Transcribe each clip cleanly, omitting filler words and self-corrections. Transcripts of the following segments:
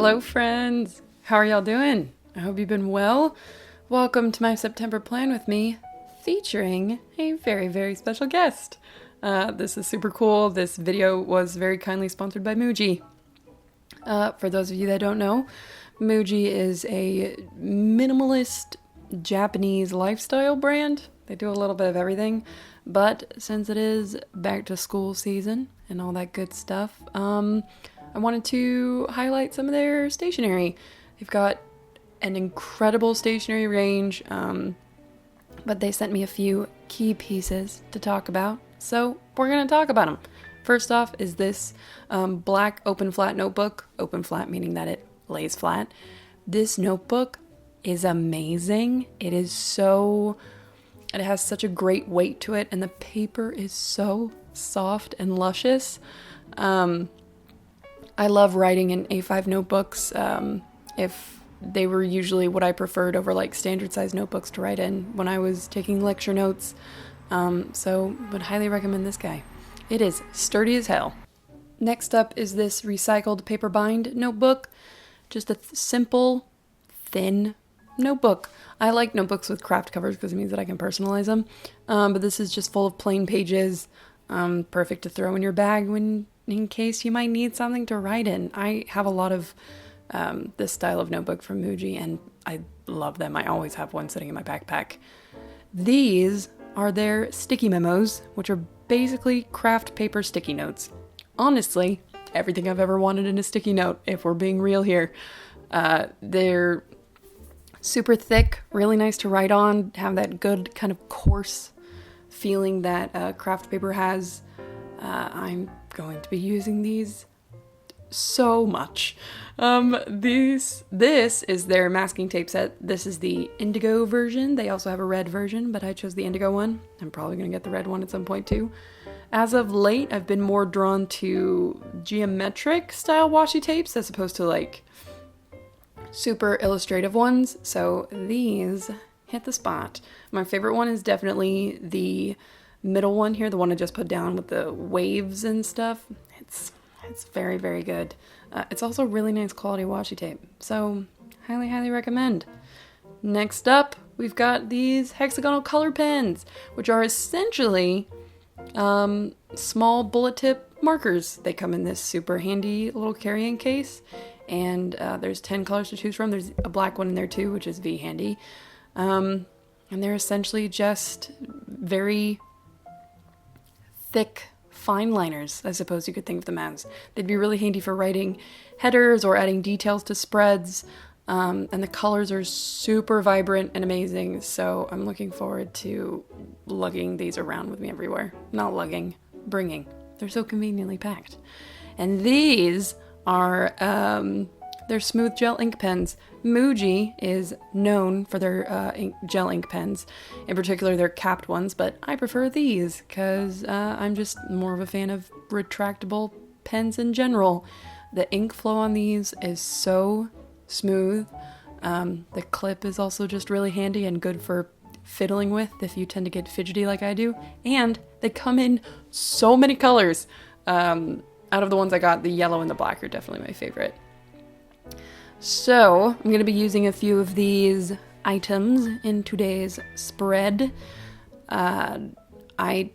Hello friends! How are y'all doing? I hope you've been well. Welcome to my September plan with me, featuring a very special guest. This is super cool. This video was very kindly sponsored by Muji. For those of you that don't know, Muji is a minimalist Japanese lifestyle brand. They do a little bit of everything, but since it is back to school season and all that good stuff, I wanted to highlight some of their stationery. They've got an incredible stationery range, but they sent me a few key pieces to talk about, so we're going to talk about them. First off is this black open flat notebook. Open flat meaning that it lays flat. This notebook is amazing. It has such a great weight to it, and the paper is so soft and luscious. I love writing in A5 notebooks. If they were usually what I preferred over like standard size notebooks to write in when I was taking lecture notes. So would highly recommend this guy. It is sturdy as hell. Next up is this recycled paper bind notebook. Just a simple, thin notebook. I like notebooks with craft covers because it means that I can personalize them. But this is just full of plain pages. Perfect to throw in your bag in case you might need something to write in. I have a lot of this style of notebook from Muji, and I love them. I always have one sitting in my backpack. These are their sticky memos, which are basically craft paper sticky notes. Honestly, everything I've ever wanted in a sticky note, if we're being real here. They're super thick, really nice to write on, have that good kind of coarse feeling that craft paper has. I'm going to be using these so much. This is their masking tape set. This is the indigo version. They also have a red version, but I chose the indigo one. I'm probably going to get the red one at some point too. As of late, I've been more drawn to geometric style washi tapes as opposed to like super illustrative ones. So these hit the spot. My favorite one is definitely the middle one here, the one I just put down with the waves and stuff. It's very good. It's also really nice quality washi tape, so highly recommend. Next up, we've got these hexagonal color pens, which are essentially small bullet tip markers. They come in this super handy little carrying case, and there's 10 colors to choose from. There's a black one in there too, which is handy. And they're essentially just very thick fine liners, I suppose you could think of them as. They'd be really handy for writing headers or adding details to spreads, and the colors are super vibrant and amazing, so I'm looking forward to lugging these around with me everywhere. Not lugging, bringing. They're so conveniently packed. And these are they're smooth gel ink pens. Muji is known for their gel ink pens, in particular their capped ones, but I prefer these because I'm just more of a fan of retractable pens in general. The ink flow on these is so smooth. The clip is also just really handy and good for fiddling with if you tend to get fidgety like I do, and they come in so many colors. Out of the ones I got, the yellow and the black are definitely my favorite. So, I'm going to be using a few of these items in today's spread. I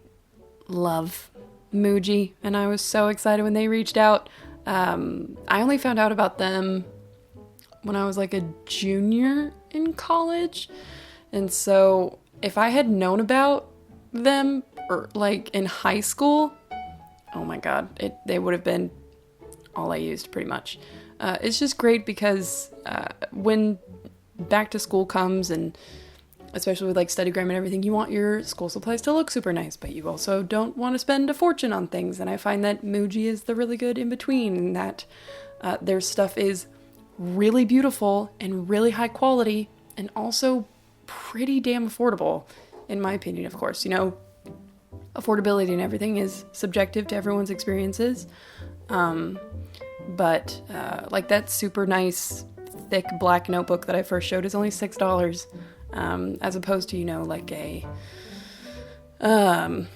love Muji, and I was so excited when they reached out. I only found out about them when I was like a junior in college, and so if I had known about them or like in high school, oh my god, they would have been all I used pretty much. It's just great because when back to school comes, and especially with like studygram and everything, you want your school supplies to look super nice, but you also don't want to spend a fortune on things. And I find that Muji is the really good in between, and that their stuff is really beautiful and really high quality, and also pretty damn affordable, in my opinion, of course. You know, affordability and everything is subjective to everyone's experiences. But like that super nice thick black notebook that I first showed is only $6, as opposed to, you know, like a I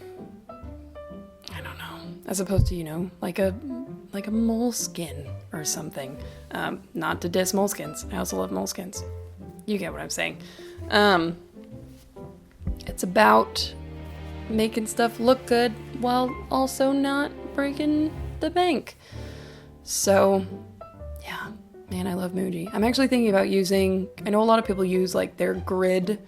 don't know, as opposed to, you know, like a like a moleskin or something. Not to diss moleskins. I also love moleskins. You get what I'm saying. It's about making stuff look good while also not breaking the bank. So, yeah, man, I love Muji. I'm actually thinking about using, I know a lot of people use like their grid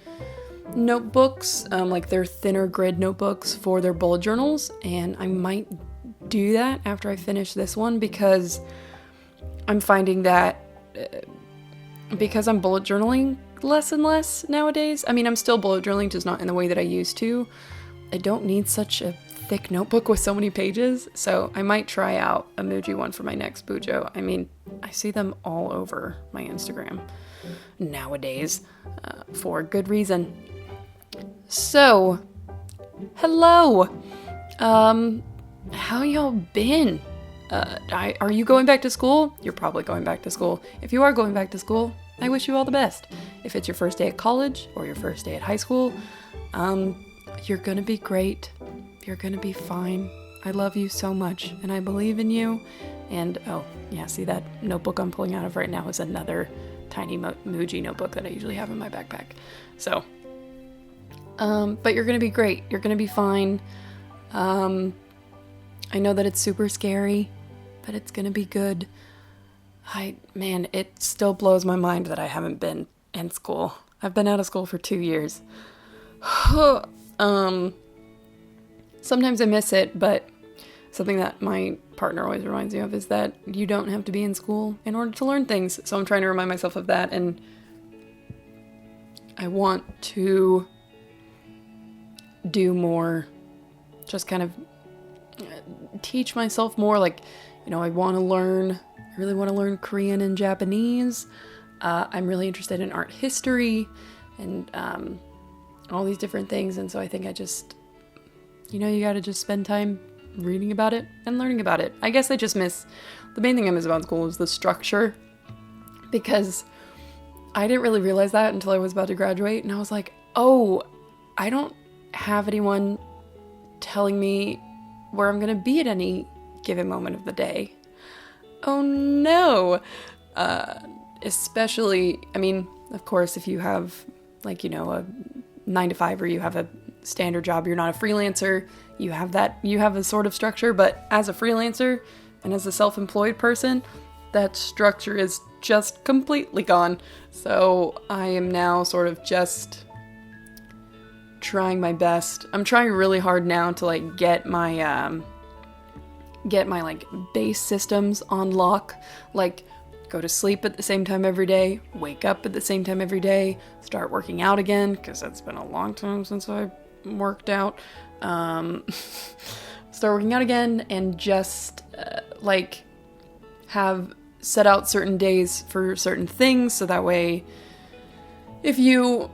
notebooks, like their thinner grid notebooks for their bullet journals, and I might do that after I finish this one, because I'm finding that because I'm bullet journaling less and less nowadays. I mean, I'm still bullet journaling, just not in the way that I used to. I don't need such a thick notebook with so many pages, so I might try out a Muji one for my next Bujo. I mean, I see them all over my Instagram nowadays, for good reason. So, hello! How y'all been? Are you going back to school? You're probably going back to school. If you are going back to school, I wish you all the best. If it's your first day at college or your first day at high school, you're gonna be great. You're gonna be fine. I love you so much, and I believe in you. And, oh, yeah, see that notebook I'm pulling out of right now is another tiny Muji notebook that I usually have in my backpack. So, but you're gonna be great. You're gonna be fine. I know that it's super scary, but it's gonna be good. Man, it still blows my mind that I haven't been in school. I've been out of school for 2 years. Sometimes I miss it, but something that my partner always reminds me of is that you don't have to be in school in order to learn things. So I'm trying to remind myself of that, and I want to do more, just kind of teach myself more. Like, I really want to learn Korean and Japanese. I'm really interested in art history and all these different things, and so I think I just, you gotta just spend time reading about it and learning about it. I guess I just miss, the main thing I miss about school is the structure, because I didn't really realize that until I was about to graduate, and I was like, oh, I don't have anyone telling me where I'm gonna be at any given moment of the day. Oh no! Especially, I mean, of course, if you have, like, a 9-to-5, or you have a standard job, you're not a freelancer, you have a sort of structure, but as a freelancer and as a self-employed person, that structure is just completely gone. So I am now sort of just trying my best. I'm trying really hard now to like get my like base systems on lock, like go to sleep at the same time every day, wake up at the same time every day, start working out again, because it's been a long time since I worked out, start working out again, and just like have set out certain days for certain things, so that way if you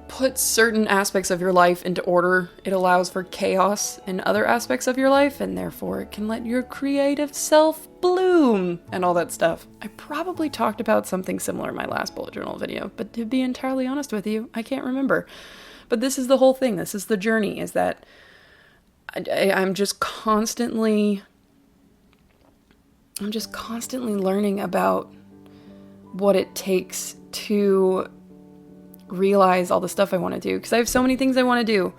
put certain aspects of your life into order, it allows for chaos in other aspects of your life, and therefore it can let your creative self bloom and all that stuff. I probably talked about something similar in my last bullet journal video, but to be entirely honest with you, I can't remember. But this is the whole thing. This is the journey, is that I'm just constantly learning about what it takes to realize all the stuff I want to do, because I have so many things I want to do.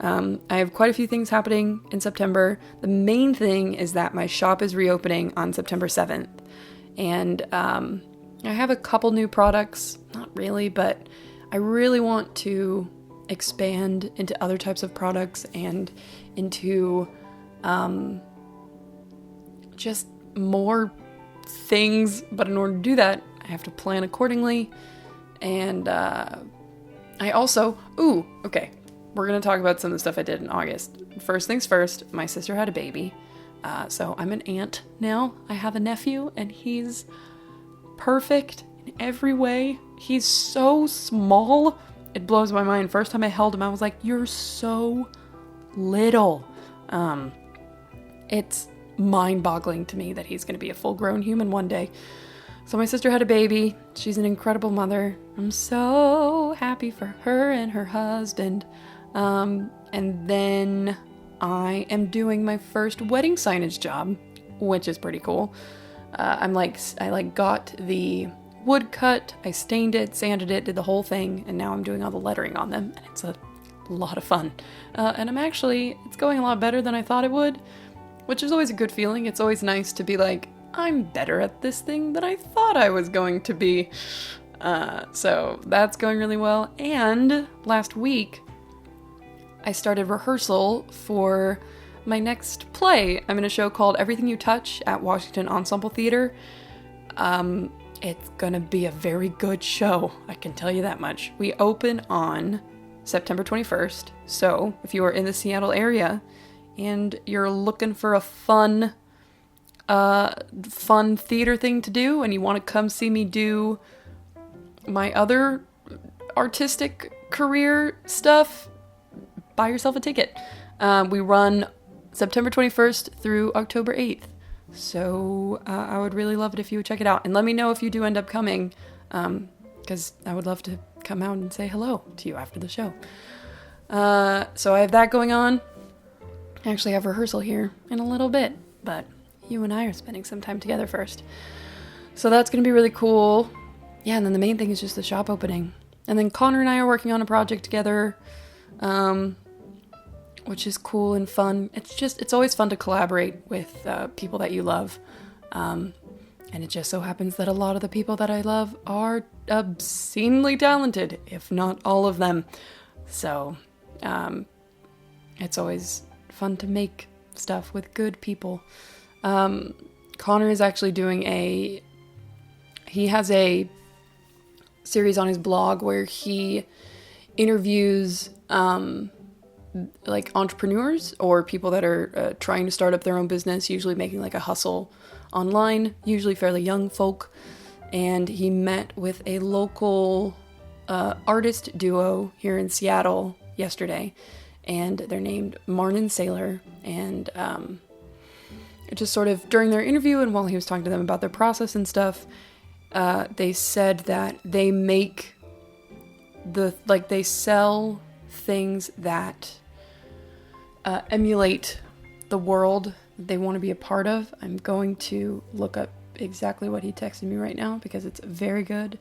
I have quite a few things happening in September. The main thing is that my shop is reopening on September 7th, and I have a couple new products, not really, but I really want to expand into other types of products and into just more things, but in order to do that, I have to plan accordingly. And I also, okay, we're gonna talk about some of the stuff I did in August. First things first, my sister had a baby, so I'm an aunt now. I have a nephew, and he's perfect in every way. He's so small, it blows my mind. First time I held him, I was like, you're so little. It's mind-boggling to me that he's gonna be a full-grown human one day. So my sister had a baby. She's an incredible mother. I'm so happy for her and her husband. And then I am doing my first wedding signage job which is pretty cool. I got the wood cut, I stained it, sanded it, did the whole thing, and now I'm doing all the lettering on them, and it's a lot of fun. And it's going a lot better than I thought it would, which is always a good feeling. It's always nice to be like, I'm better at this thing than I thought I was going to be. So that's going really well. And last week, I started rehearsal for my next play. I'm in a show called Everything You Touch at Washington Ensemble Theater. It's gonna be a very good show, I can tell you that much. We open on September 21st, so if you are in the Seattle area and you're looking for a fun theater thing to do and you want to come see me do my other artistic career stuff, buy yourself a ticket. We run September 21st through October 8th. So I would really love it if you would check it out. And let me know if you do end up coming, because I would love to come out and say hello to you after the show. So I have that going on. I actually have rehearsal here in a little bit, but you and I are spending some time together first. So that's going to be really cool. Yeah, and then the main thing is just the shop opening. And then Connor and I are working on a project together, which is cool and fun. It's always fun to collaborate with people that you love. And it just so happens that a lot of the people that I love are obscenely talented, if not all of them. So it's always fun to make stuff with good people. Connor is actually doing he has a series on his blog where he interviews like entrepreneurs or people that are trying to start up their own business, usually making like a hustle online, usually fairly young folk. And he met with a local artist duo here in Seattle yesterday, and they're named Martin Sailor. And it just sort of during their interview and while he was talking to them about their process and stuff, they said that they make they sell things that emulate the world they want to be a part of. I'm going to look up exactly what he texted me right now because it's very good.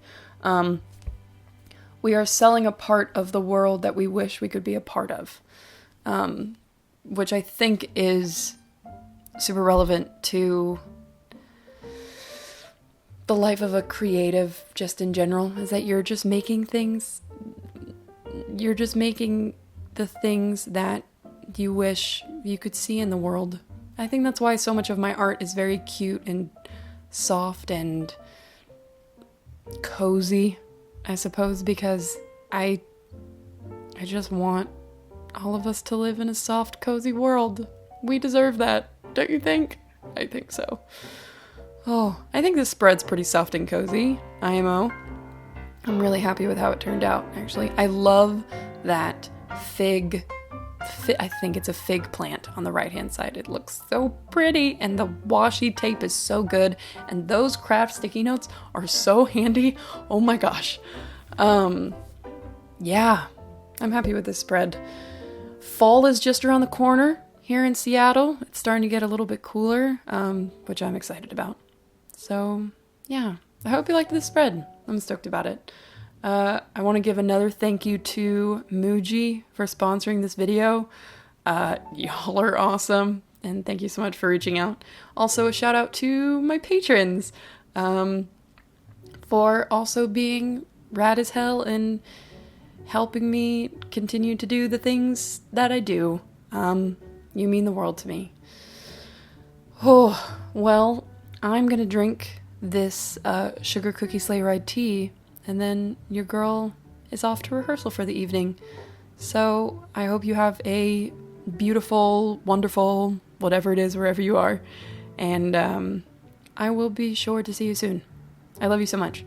We are selling a part of the world that we wish we could be a part of, which I think is super relevant to the life of a creative just in general, is that you're just making the things that you wish you could see in the world. I think that's why so much of my art is very cute and soft and cozy, I suppose, because I just want all of us to live in a soft, cozy world. We deserve that, don't you think? I think so. Oh, I think this spread's pretty soft and cozy, IMO. I'm really happy with how it turned out, actually. I love that I think it's a fig plant on the right-hand side. It looks so pretty, and the washi tape is so good, and those craft sticky notes are so handy. Oh my gosh. Yeah, I'm happy with this spread. Fall is just around the corner here in Seattle. It's starting to get a little bit cooler, which I'm excited about. So, yeah, I hope you liked this spread. I'm stoked about it. I want to give another thank you to Muji for sponsoring this video. Y'all are awesome, and thank you so much for reaching out. Also, a shout out to my patrons for also being rad as hell and helping me continue to do the things that I do. You mean the world to me. Oh, well, I'm gonna drink this sugar cookie sleigh ride tea, and then your girl is off to rehearsal for the evening. So I hope you have a beautiful, wonderful, whatever it is, wherever you are. And I will be sure to see you soon. I love you so much.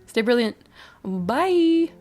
Stay brilliant. Bye!